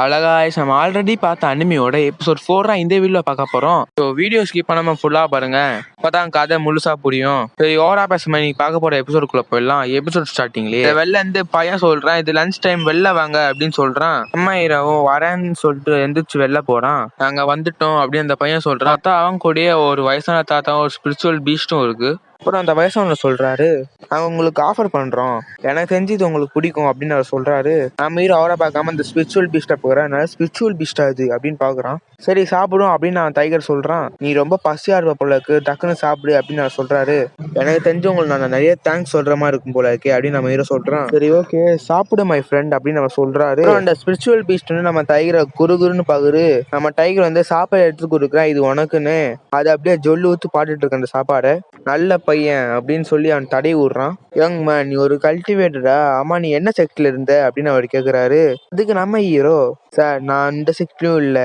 அழகா நம்ம ஆல்ரெடி பார்த்த அனிமியோட எபிசோட் 4 இந்த வீடியோல பார்க்க போறோம். ஸோ வீடியோ ஸ்கிப் பண்ணாம ஃபுல்லா பாருங்க, அப்பதான் கதை முழுசா புரியும். சரி, ஓவரா பேசாம நீங்க பார்க்க போற எபிசோடுக்குள்ள போயிடலாம். எபிசோட் ஸ்டார்டிங்லயே வெளில இருந்து பையன் சொல்றான், இது லஞ்ச் டைம், வெளில வாங்க அப்படின்னு சொல்றான். அம்மா ஹீரோவும் வரேன்னு சொல்லிட்டு எந்திரிச்சு வெளில போறான். நாங்க வந்துட்டோம் அப்படின்னு அந்த பையன் சொல்றான். பார்த்தா அவன் கூடயே ஒரு வயசான தாத்தாவும் ஒரு ஸ்பிரிச்சுவல் பீஸ்டும் இருக்கு. அப்புறம் அந்த வயசானவர் சொல்றாரு, நாங்க உங்களுக்கு ஆஃபர் பண்றோம், எனக்கு தெரிஞ்சு இது உங்களுக்கு பிடிக்கும் அப்படின்னு அவர் சொல்றாரு. நம்ம ஹீரோ அவரை பார்க்காம அந்த ஸ்பிரிச்சுவல் பீஸ்டை போகிறேன், ஸ்பிரிச்சுவல் பீஸ்டா இது அப்படின்னு பாக்குறான். சரி சாப்பிடும் அப்படின்னு நான் டைகர் சொல்றான். நீ ரொம்ப பசியா இருப்ப போல இருக்கு, டக்குன்னு சாப்பிடு அப்படின்னு அவர் சொல்றாரு. எனக்கு தெரிஞ்சவங்களுக்கு நான் நிறைய தேங்க்ஸ் சொல்ற மாதிரி இருக்கும் போல இருக்கு அப்படின்னு நம்ம ஹீரோ சொல்றான். சரி ஓகே சாப்பிடு மை ஃப்ரெண்ட் அப்படின்னு நம்ம சொல்றாரு. அந்த ஸ்பிரிச்சுவல் பீஸ்ட் வந்து நம்ம டைகரை குறுகுறுன்னு பாக்குது. நம்ம டைகர் வந்து சாப்பாடு எடுத்து கொடுக்குறான், இது உனக்குன்னு. அது அப்படியே ஜொல்லு ஊத்து பாட்டுட்டு இருக்க அந்த சாப்பாடை. நல்ல பையன் அப்படின்னு சொல்லி அவன் தடை விடுறான். யங் மேன், நீ ஒரு கல்டிவேட்டரா? ஆமா, நீ என்ன செக்ட்ல இருந்த அப்படின்னு அவர் கேக்குறாரு. அதுக்கு நம்ம ஹீரோ, சார் நான் இந்த செக்ட்லயும் இல்ல,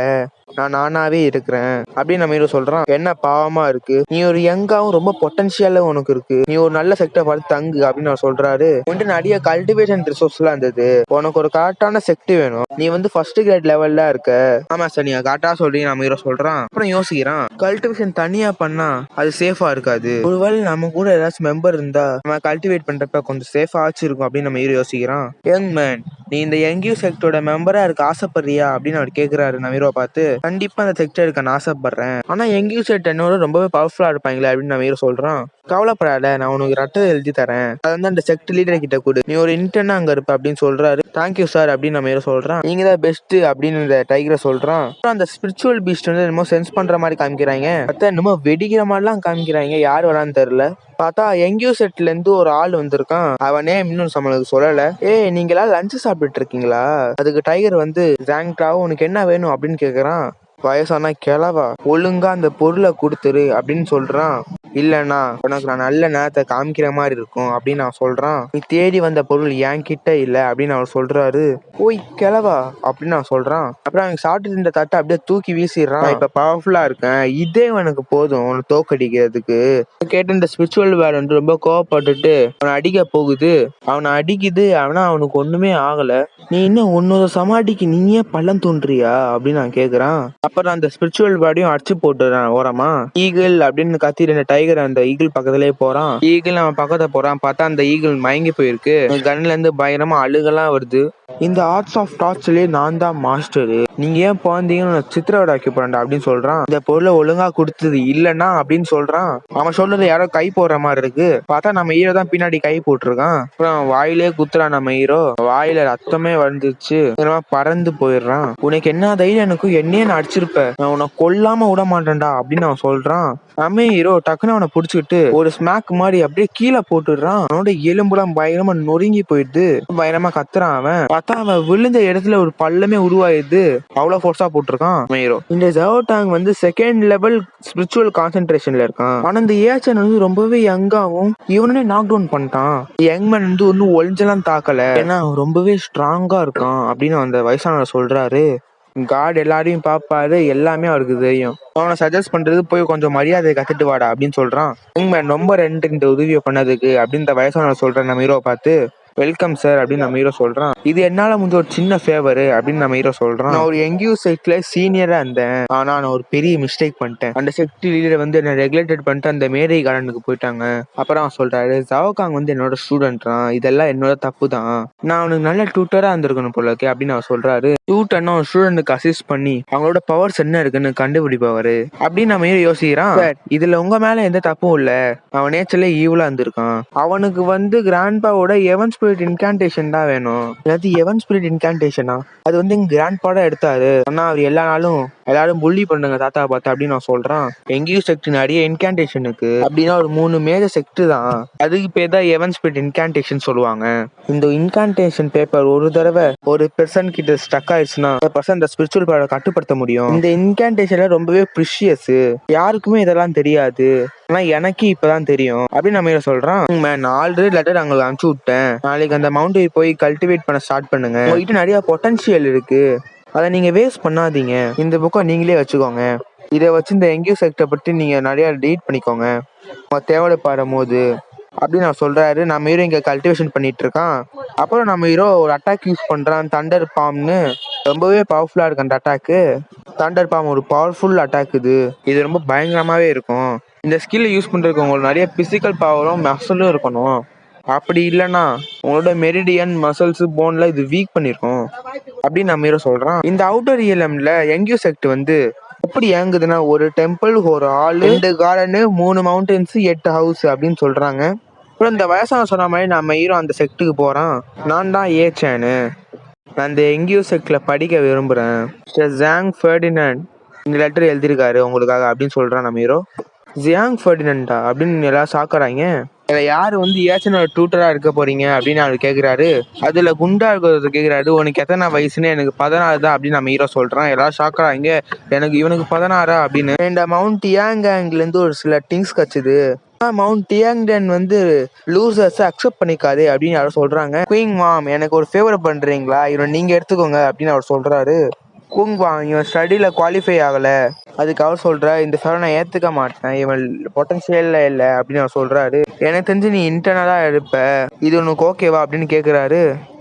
நான் நானாவே இருக்கிறேன் அப்படின்னு நம்ம ஹீரோ சொல்றான். என்ன பாவமா இருக்கு, நீ ஒரு யங்காவும் ரொம்ப பொட்டன்ஷியலும் உனக்கு இருக்கு, நீ ஒரு நல்ல செக்டர் பார்த்து தங்கு அப்படின்னு அவர் சொல்றாரு. உன்ட்டு நிறைய கல்டிவேஷன் ரிசோர்ஸ் எல்லாம் இருந்தது, உனக்கு ஒரு கரெக்டான செக்ட் வேணும், நீ வந்து ஃபர்ஸ்ட் கிரேட் லெவல்ல இருக்க. ஆமா சார், நீங்க கரெக்டா சொல்றீங்க நம்ம ஹீரோ சொல்றான். அப்புறம் யோசிக்கிறான், கல்டிவேஷன் தனியா பண்ணா அது சேஃபா இருக்காது, ஒருவேளை நம்ம கூட ஏதாச்சும் மெம்பர் இருந்தா நம்ம கல்டிவேட் பண்றப்ப கொஞ்சம் சேஃபா ஆச்சு இருக்கும் அப்படின்னு நம்ம ஹீரோ யோசிக்கிறான். யங் மேன், நீ இந்த யங்கியூ செக்டரோட மெம்பரா இருக்க ஆசைப்படுறியா அப்படின்னு அவர் கேக்குறாரு நம்ம ஹீரோ பார்த்து. கண்டிப்பா அந்த செக்டர் இருக்க நான் ஆசைப்படுறேன், ஆனா யங்கியூ செக்ட் என்னோட ரொம்பவே பவர்ஃபுல்லா இருப்பாங்களே அப்படின்னு நம்ம ஹீரோ சொல்றான். கவலைப்படாத, நான் உனக்கு ரட்டை எழுதி தரேன், அது வந்து அந்த செக்ட் லீடர் கிட்ட கொடு, நீ ஒரு இன்டர்னா அங்க இருப்ப அப்படின்னு சொல்றாரு. தேங்க்யூ சார் அப்படின்னு நம்ம ஹீரோ சொல்றான். நீங்க தான் பெஸ்ட் அப்படின்னு இந்த டைகரை சொல்றான். அந்த ஸ்பிரிச்சுவல் பீஸ்ட் வந்து என்னமோ சென்ஸ் பண்ற மாதிரி காமிக்கிறாங்க, பார்த்தா என்னமோ வெடிக்கிற மாதிரிலாம் காமிக்கிறாங்க. யார் வரான்னு தெரியல. பார்த்தா யங்கியூ செட்ல இருந்து ஒரு ஆள் வந்திருக்கான். அவனே இன்னும் நம்மளுக்கு சொல்லல. ஏய், நீங்களா லஞ்ச் சாப்பிட்டு இருக்கீங்களா? அதுக்கு டைகர் வந்து, ஜாங்டாவோ உனக்கு என்ன வேணும் அப்படின்னு கேக்குறான். வயசானா கிழவா, ஒழுங்கா அந்த பொருளை கொடுத்துரு அப்படின்னு சொல்றான். இல்லைண்ணா உனக்கு நான் நல்ல நேரத்தை காமிக்கிற மாதிரி இருக்கும் அப்படின்னு நான் சொல்றான். நீ தேடி வந்த பொருள் என் கிட்ட இல்லை அப்படின்னு அவர் சொல்றாரு. ஓய் கிழவா அப்படின்னு நான் சொல்றான். அப்புறம் அவங்க சாப்பிட்டு இந்த தட்டை அப்படியே தூக்கி வீசிடுறான். இப்ப பவர்ஃபுல்லா இருக்கேன், இதே எனக்கு போதும் உன்னை தோக்கடிக்கிறதுக்கு. கேட்டு இந்த ஸ்பிரிச்சுவல் வேர்டு வந்து ரொம்ப கோவப்பட்டுட்டு அவனை அடிக்க போகுது. அவனை அடிக்குது, ஆனா அவனுக்கு ஒண்ணுமே ஆகல. நீ இன்னும் உன்னோட சமாடிக்கு நீயே பள்ளம் தோன்றியா அப்படின்னு நான் கேக்குறான். அப்புறம் அந்த ஸ்பிரிச்சுவல் வேர்டையும் அடிச்சு போட்டுறான் ஓரமா. ஈகிள் அப்படின்னு கத்தி ரெண்டு டைகர் அந்த ஈகிள் பக்கத்துலயே போறான். ஈகிள் அவன் பக்கத்துல போறான். பார்த்தா அந்த ஈகிள் மயங்கி போயிருக்கு. கன்ல இருந்து பயங்கரமா அழுகெல்லாம் வருது. இந்த ஆர்ட்ஸ் ஆஃப் டார்ச்லயே நான் தான் மாஸ்டரு, நீங்க ஏன் போந்தீங்கன்னு சித்திரவதை வைக்க போறேன்டா அப்படின்னு சொல்றான். இந்த பொருளை ஒழுங்கா கொடுத்தது இல்லைன்னா அப்படின்னு சொல்றான். அவன் சொல்றது யாரோ கை போடுற மாதிரி இருக்கு. பார்த்தா நம்ம ஹீரோ தான் பின்னாடி கை போட்டிருக்கான். அப்புறம் வாயிலே குத்துறான் நம்ம ஹீரோ. வாயில ரத்தமே வந்துச்சு, பறந்து போயிடுறான். உனக்கு என்ன தைரியம், எனக்கு என்னையே நான் அடிச்சிருப்ப, நான் உன்னை கொல்லாம விட மாட்டேன்டா அப்படின்னு அவன் சொல்றான். நம்ம ஹீரோ டக்குன்னு அவனை புடிச்சுக்கிட்டு ஒரு ஸ்மாக் மாதிரி அப்படியே கீழே போட்டுடுறான். அவனோட எலும்புலாம் பயங்கரமா நொறுங்கி போயிடுது. பயங்கரமா கத்துறான் அவன். பார்த்தா அவன் விழுந்த இடத்துல ஒரு பள்ளமே உருவாயிடுது. அவ்வளவு ஃபோர்ஸா போட்டிருக்கான் நம்ம ஹீரோ. இந்த ஜாவோ டாங் வந்து செகண்ட் லெவல் ஸ்பிரிச்சுவல் கான்சென்ட்ரேஷன்ல இருக்கான். ஆனா இந்த ஏச்சன் வந்து ரொம்பவே யங்காவும் இவனே நாக் டவுன் பண்ணிட்டான். யங் மேன் வந்து ஒன்னும் ஒளிஞ்செல்லாம் தாக்கல, ஏன்னா ரொம்பவே ஸ்ட்ராங்கா இருக்கான் அப்படின்னு அந்த வயசானவர் சொல்றாரு. காட் எல்லாரையும் பாப்பாரு, எல்லாமே அவருக்கு தெரியும். அவனை சஜஸ்ட் பண்றது போய் கொஞ்சம் மரியாதை கத்துட்டு வாடா அப்படின்னு சொல்றான். யங் மேன், ரொம்ப ரெண்டு இந்த உதவியை பண்ணதுக்கு அப்படின்னு இந்த வயசானவர் சொல்றேன் நம்ம ஹீரோ பார்த்து. வெல்கம் சார் அப்படின்னு நம்ம ஹீரோ சொல்றான். இது என்னால முடிஞ்ச ஒரு சின்ன ஃபேவர் அப்படின்னு நம்ம ஹீரோ சொல்றான். நான் ஒரு யங்கியூ செக்ட்ல சீனியரா இருந்தேன், ஆனா நான் ஒரு பெரிய மிஸ்டேக் பண்ணிட்டேன். அந்த செக்ட் லீடர் வந்து என்ன ரெகுலேட்டட் பண்ணிட்டு அந்த மேரி கார்டனுக்கு போயிட்டாங்க. அப்புறம் அவன் சொல்றாரு, ஜாவோகாங் வந்து என்னோட ஸ்டூடெண்ட்றான், இதெல்லாம் என்னோட தப்பு தான், நான் அவனுக்கு நல்ல டியூட்டரா இருந்திருக்கணும் போல இருக்கு அப்படின்னு அவர் சொல்றாரு. டியூட்டர்னா ஒரு ஸ்டூடெண்ட்டுக்கு அசிஸ்ட் பண்ணி அவங்களோட பவர்ஸ் என்ன இருக்குன்னு கண்டுபிடிப்பவரு அப்படின்னு நம்ம ஹீரோ யோசிக்கிறான். இதுல உங்க மேல எந்த தப்பும் இல்ல, அவன் நேச்சர்ல ஈவலா இருந்திருக்கான். அவனுக்கு வந்து கிராண்ட்பாவோட எவன் ஸ்பிரிட் இன்கான்டேஷன் தான் வேணும். அதாவது எவன் ஸ்பிரிட் இன்கான்டேஷனா, அது வந்து எங்க கிராண்ட்பாட எடுத்தாரு, ஆனா அவர் எல்லா நாளும் எல்லாரும் புள்ளி பண்ணுங்க தாத்தா பார்த்தா அப்படின்னு நான் சொல்றான். எங்கேயும் செக்ட் நிறைய இன்கான்டேஷன் இருக்கு அப்படின்னா ஒரு 3 மேஜர் செக்ட் தான், அதுக்கு பேர் தான் எவன் ஸ்பிரிட் இன்கான்டேஷன் சொல்லுவாங்க. இந்த இன்கான்டேஷன் பேப்பர் ஒரு தடவை ஒரு பெர்சன் கிட்ட ஸ்டக் ஆயிடுச்சுன்னா அந்த ஸ்பிரிச்சுவல் பவரை கட்டுப்படுத்த முடியும். இந்த இன்கான்டேஷன்ல ரொம்பவே ப்ரிஷியஸ், யாருக்குமே இதெல்லாம் தெரியாது, ஆனா எனக்கு இப்பதான் தெரியும் அப்படின்னு நம்ம சொல்றான். நான் ஆல்ரெடி லெட்டர் அங்க அனுப்பிச்சு விட்டேன், நாளைக்கு அந்த மவுண்டை போய் கல்டிவேட் பண்ண ஸ்டார்ட் பண்ணுங்க, உங்ககிட்ட நிறைய பொட்டன்ஷியல் இருக்கு, அதை நீங்க வேஸ்ட் பண்ணாதீங்க, இந்த புக்கை நீங்களே வச்சுக்கோங்க, இதை வச்சு இந்த எங்கேயோ செக்டரை பற்றி நீங்க நிறைய ரீட் பண்ணிக்கோங்க, தேவைப்படும் போது அப்படின்னு அவர் சொல்றாரு. நம்ம ஹீரோ இங்க கல்டிவேஷன் பண்ணிட்டு இருக்கான். அப்புறம் நம்ம ஹீரோ ஒரு அட்டாக் யூஸ் பண்றான், தண்டர் பாம்னு. ரொம்பவே பவர்ஃபுல்லா இருக்கு அந்த அட்டாக்கு. தண்டர் பாம் ஒரு பவர்ஃபுல் அட்டாக் இது ரொம்ப பயங்கரமாவே இருக்கும். இந்த ஸ்கில் யூஸ் பண்றதுக்கு உங்களுக்கு நிறைய பிசிக்கல் பவரும் மசிலும் இருக்கணும். அப்படி இல்லைன்னா உங்களோட மெரிடியன் மசில்ஸ் போன்ல இது வீக் பண்ணிருக்கும் அப்படின்னு நம்ம ஹீரோ சொல்றான். இந்த அவுட்டர் ரியலம்ல எங்கியூ செக்ட் எப்படி இயங்குதுன்னா ஒரு டெம்பிள், ஒரு ஆள், 2 கார்டனு, 3 மவுண்டன்ஸ், 8 ஹவுஸ் அப்படின்னு சொல்றாங்க. அப்புறம் இந்த வயசான சொன்ன மாதிரி நம்ம ஹீரோ அந்த செக்டுக்கு போறான். நான் தான் ஏச்சேனு, நான் இந்த எங்கியூ செக்ட்ல படிக்க விரும்புறேன். ஜாங் ஃபெர்டினண்ட் இந்த லெட்டர் எழுதியிருக்காரு உங்களுக்காக அப்படின்னு சொல்றான் நம்ம ஹீரோ. ஜியாங் ஃபெர்டினண்டா அப்படின்னு எல்லாரும் சாக்குறாங்க. இதுல யாரு ஏச்சனோட டியூட்டரா இருக்க போறீங்க அப்படின்னு அவர் கேக்குறாரு. அதுல குண்டா இருக்கிறது கேக்குறாரு, உனக்கு எத்தனை வயசுன்னு. எனக்கு 16 தான் அப்படின்னு நம்ம ஹீரோ சொல்றான். எல்லாரும் ஷாக்குறாங்க, எனக்கு இவனுக்கு 16 அப்படின்னு. இந்த மவுண்ட் டியாங்காங்ல இருந்து ஒரு சில திங்ஸ் கச்சுது. மவுண்ட் டியாங்டன் லூசர்ஸ் அக்செப்ட் பண்ணிக்காது அப்படின்னு யாரும் சொல்றாங்க. குயிங் மாம், எனக்கு ஒரு ஃபேவர் பண்றீங்களா, இவனை நீங்க எடுத்துக்கோங்க அப்படின்னு அவர் சொல்றாரு. குங்வாங், இவன் ஸ்டடியில குவாலிஃபை ஆகல, அதுக்கு அவர் சொல்ற இந்த ஃபேவரை நான் ஏத்துக்க மாட்டேன், இவன் பொட்டன்ஷியல்ல இல்லை அப்படின்னு அவர் சொல்றாரு. எனக்கு தெரிஞ்சு நீ இன்டர்னலா எடுப்ப, இது உனக்கு ஓகேவா அப்படின்னு கேக்குறாரு.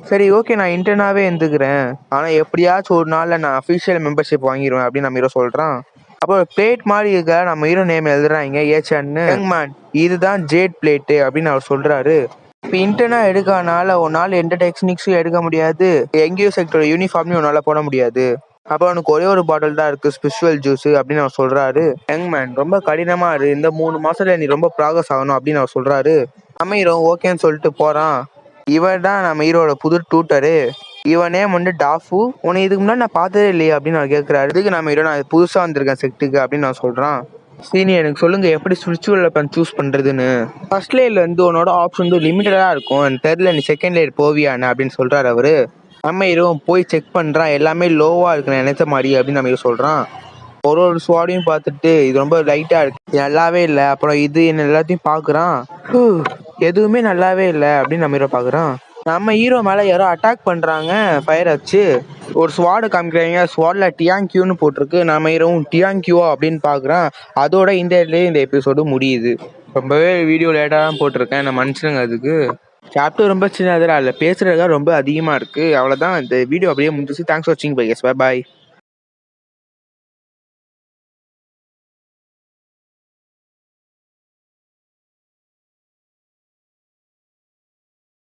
சரி ஓகே, நான் இன்டர்னாவே இருந்துக்கிறேன், ஆனா எப்படியாச்சும் ஒரு நாள்ல நான் அஃபிஷியல் மெம்பர்ஷிப் வாங்கிடுவேன் அப்படின்னு நம்ம ஹீரோ சொல்றான். அப்போ பிளேட் மாதிரி இருக்க நம்ம ஹீரோ நேம் எழுதுறாங்க, ஏச்சன்னு. மேன், இதுதான் ஜேட் பிளேட்டு அப்படின்னு அவர் சொல்றாரு. இப்போ இன்டர்னா எடுக்கனால உன்னால எந்த டெக்னிக்ஸும் எடுக்க முடியாது, எங்கேயோ செக்டரோட யூனிஃபார்மையும் உன்னால போட முடியாது. அப்போ அவனுக்கு ஒரே ஒரு பாட்டில் தான் இருக்கு, ஸ்பிரிச்சுவல் ஜூஸ் அப்படின்னு அவர் சொல்றாரு. யங்மேன், ரொம்ப கடினமா இருக்கு, இந்த 3 மாசத்துல நீ ரொம்ப ப்ராக்ரஸ் ஆகணும் அப்படின்னு அவர் சொல்றாரு. நம்ம ஹீரோ ஓகேன்னு சொல்லிட்டு போறான். இவன் தான் நம்ம ஹீரோட புது டியூட்டரு. இவன் நேம் டாஃபு. உன்னை இதுக்கு முன்னாடி நான் பார்த்ததே இல்லையே அப்படின்னு அவர் கேட்குறாரு. இதுக்கு நம்ம ஹீரோ, நான் புதுசாக வந்திருக்கேன் செக்டுக்கு அப்படின்னு நான் சொல்கிறான். சீனியர், எனக்கு சொல்லுங்க எப்படி ஸ்பிரிச்சுவல் வெப்பன் சூஸ் பண்ணுறதுன்னு. ஃபர்ஸ்ட் லேயர்ல உன்னோட ஆப்ஷன் லிமிட்டடாக இருக்கும், எனக்கு தெரியல நீ செகண்ட் லேயர் போவியான்னு அப்படின்னு சொல்கிறாரு அவரு. நம்ம ஹீரோ போய் செக் பண்ணுறான், எல்லாமே லோவாக இருக்கு நினைச்ச மாதிரி அப்படின்னு நம்ம ஹீரோ சொல்கிறான். ஒரு ஸ்வாடையும் பார்த்துட்டு இது ரொம்ப லைட்டாக இருக்கு, நல்லாவே இல்லை. அப்புறம் இது என்ன எல்லாத்தையும் பார்க்குறான், எதுவுமே நல்லாவே இல்லை அப்படின்னு நம்ம ஹீரோ பார்க்குறான். நம்ம ஹீரோ மேலே யாரோ அட்டாக் பண்ணுறாங்க ஃபயர் வச்சு. ஒரு ஸ்வாடு காமிக்கிறாங்க, ஸ்வாடில் டியாங்கியூன்னு போட்டிருக்கு. நம்ம ஹீரோவும் டியாங்கியூவா அப்படின்னு பார்க்குறான். அதோட இந்த எபிசோடு முடியுது. ரொம்பவே வீடியோ லேட்டாக தான் போட்டிருக்கேன், நான் மனுஷனுங்க. அதுக்கு சாப்டர் ரொம்ப சின்னதில் அதில் பேசுகிறதுக்காக ரொம்ப அதிகமாக இருக்குது. அவ்வளோதான், இந்த வீடியோ அப்படியே முடிஞ்சிச்சு. தேங்க்ஸ் ஃபார் வாட்சிங், பை. பாய்.